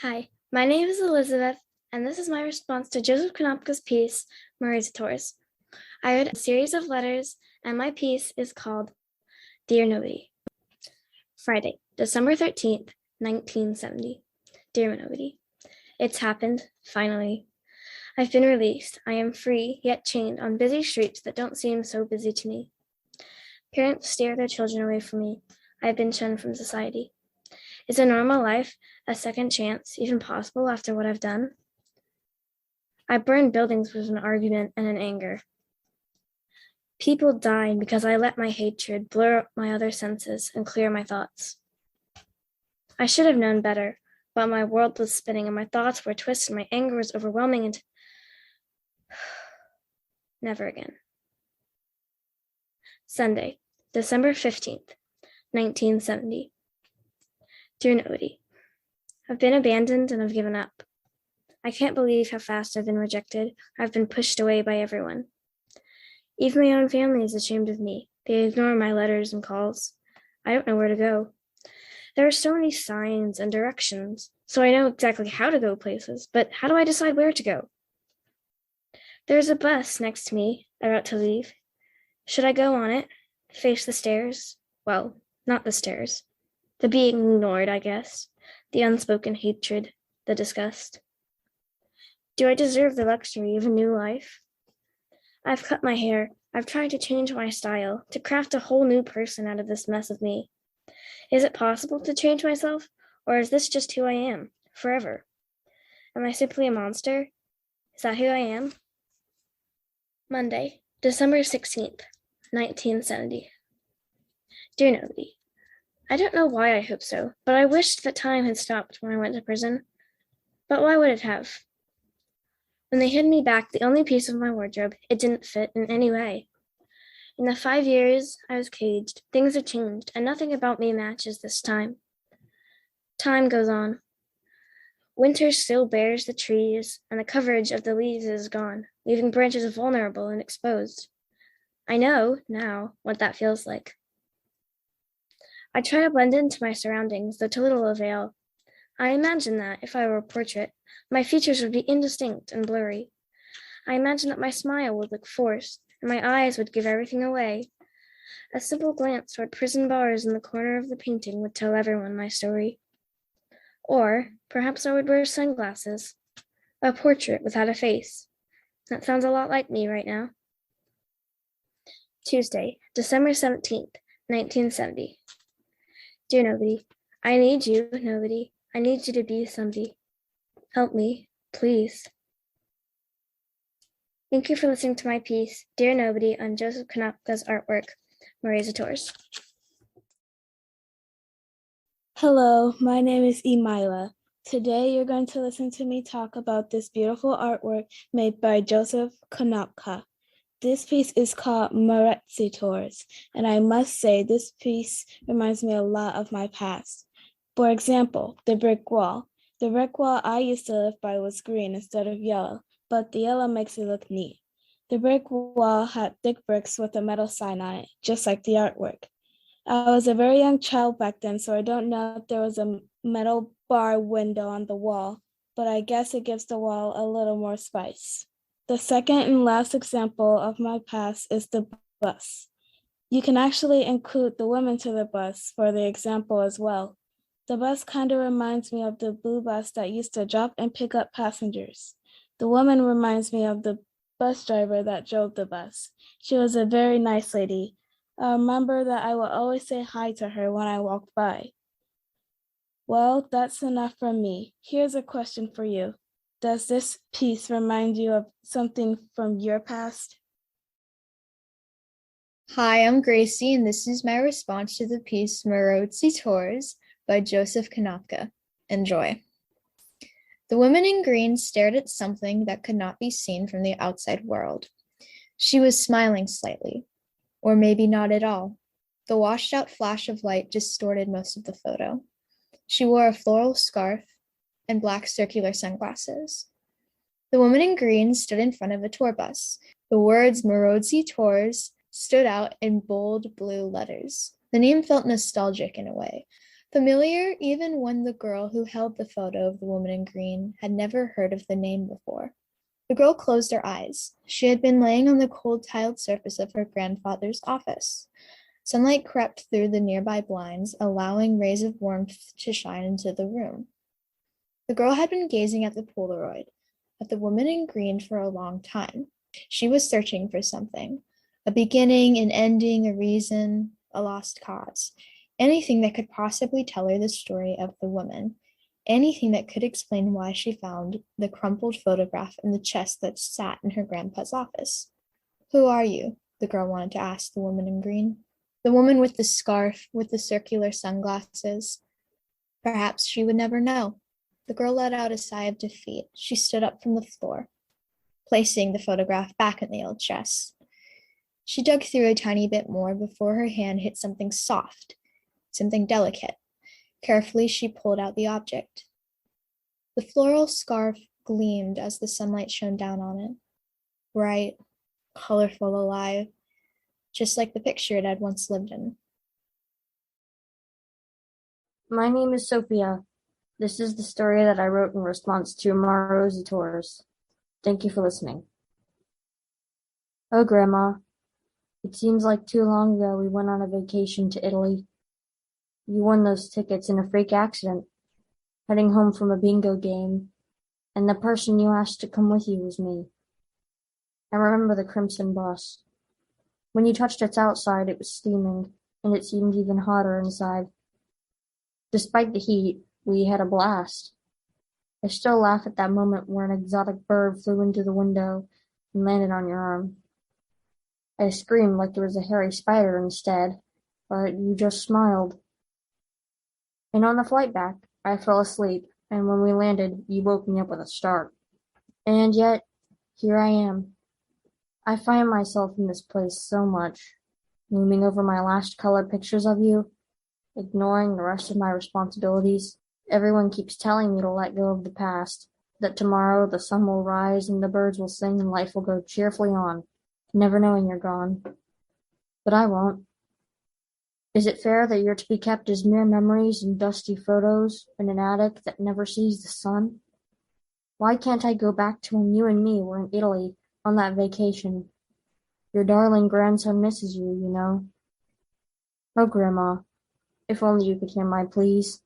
Hi, my name is Elizabeth, and this is my response to Joseph Konopka's piece, Marozzitours. I read a series of letters, and my piece is called Dear Nobody. Friday, December 13th, 1970. Dear Nobody, it's happened, finally. I've been released. I am free, yet chained on busy streets that don't seem so busy to me. Parents steer their children away from me. I've been shunned from society. Is a normal life, a second chance, even possible after what I've done? I burned buildings with an argument and an anger. People died because I let my hatred blur my other senses and clear my thoughts. I should have known better, but my world was spinning and my thoughts were twisted, my anger was overwhelming, and never again. Sunday, December 15th, 1970. Dear Nobody, I've been abandoned and I've given up. I can't believe how fast I've been rejected. I've been pushed away by everyone. Even my own family is ashamed of me. They ignore my letters and calls. I don't know where to go. There are so many signs and directions, so I know exactly how to go places, but how do I decide where to go? There's a bus next to me, about to leave. Should I go on it? Face the stairs? Well, not the stairs. The being ignored, I guess. The unspoken hatred, the disgust. Do I deserve the luxury of a new life? I've cut my hair. I've tried to change my style, to craft a whole new person out of this mess of me. Is it possible to change myself, or is this just who I am, forever? Am I simply a monster? Is that who I am? Monday, December 16th, 1970. Dear Nobody, I don't know why I hope so, but I wished that time had stopped when I went to prison. But why would it have? When they handed me back the only piece of my wardrobe, it didn't fit in any way. In the 5 years I was caged, things have changed, and nothing about me matches this time. Time goes on. Winter still bears the trees, and the coverage of the leaves is gone, leaving branches vulnerable and exposed. I know, now, what that feels like. I try to blend into my surroundings, though to little avail. I imagine that, if I were a portrait, my features would be indistinct and blurry. I imagine that my smile would look forced, and my eyes would give everything away. A simple glance toward prison bars in the corner of the painting would tell everyone my story. Or perhaps I would wear sunglasses. A portrait without a face. That sounds a lot like me right now. Tuesday, December 17th, 1970. Dear Nobody, I need you, Nobody. I need you to be somebody. Help me, please. Thank you for listening to my piece, Dear Nobody, on Joseph Konopka's artwork, Marozzitours. Hello, my name is Emyla. Today you're going to listen to me talk about this beautiful artwork made by Joseph Konopka. This piece is called Marozzitours, and I must say this piece reminds me a lot of my past. For example, the brick wall. The brick wall I used to live by was green instead of yellow, but the yellow makes it look neat. The brick wall had thick bricks with a metal sign on it, just like the artwork. I was a very young child back then, so I don't know if there was a metal bar window on the wall, but I guess it gives the wall a little more spice. The second and last example of my past is the bus. You can actually include the women to the bus for the example as well. The bus kind of reminds me of the blue bus that used to drop and pick up passengers. The woman reminds me of the bus driver that drove the bus. She was a very nice lady. I remember that I will always say hi to her when I walked by. Well, that's enough from me. Here's a question for you. Does this piece remind you of something from your past? Hi, I'm Gracie, and this is my response to the piece Marozzitours by Joseph Konopka. Enjoy. The woman in green stared at something that could not be seen from the outside world. She was smiling slightly, or maybe not at all. The washed-out flash of light distorted most of the photo. She wore a floral scarf and black circular sunglasses. The woman in green stood in front of a tour bus. The words Marozzitours stood out in bold blue letters. The name felt nostalgic in a way. Familiar even when the girl who held the photo of the woman in green had never heard of the name before. The girl closed her eyes. She had been laying on the cold tiled surface of her grandfather's office. Sunlight crept through the nearby blinds, allowing rays of warmth to shine into the room. The girl had been gazing at the Polaroid, at the woman in green, for a long time. She was searching for something, a beginning, an ending, a reason, a lost cause. Anything that could possibly tell her the story of the woman. Anything that could explain why she found the crumpled photograph in the chest that sat in her grandpa's office. "Who are you?" the girl wanted to ask the woman in green. The woman with the scarf, with the circular sunglasses. Perhaps she would never know. The girl let out a sigh of defeat. She stood up from the floor, placing the photograph back in the old chest. She dug through a tiny bit more before her hand hit something soft, something delicate. Carefully, she pulled out the object. The floral scarf gleamed as the sunlight shone down on it. Bright, colorful, alive, just like the picture it had once lived in. My name is Sofia. This is the story that I wrote in response to Marozzitours. Thank you for listening. Oh, Grandma, it seems like too long ago we went on a vacation to Italy. You won those tickets in a freak accident, heading home from a bingo game, and the person you asked to come with you was me. I remember the crimson bus. When you touched its outside, it was steaming, and it seemed even hotter inside. Despite the heat, we had a blast. I still laugh at that moment where an exotic bird flew into the window and landed on your arm. I screamed like there was a hairy spider instead, but you just smiled. And on the flight back, I fell asleep, and when we landed, you woke me up with a start. And yet, here I am. I find myself in this place so much, looming over my last colored pictures of you, ignoring the rest of my responsibilities. Everyone keeps telling me to let go of the past, that tomorrow the sun will rise and the birds will sing and life will go cheerfully on, never knowing you're gone. But I won't. Is it fair that you're to be kept as mere memories and dusty photos in an attic that never sees the sun? Why can't I go back to when you and me were in Italy on that vacation? Your darling grandson misses you, you know. Oh, Grandma, if only you could hear my pleas.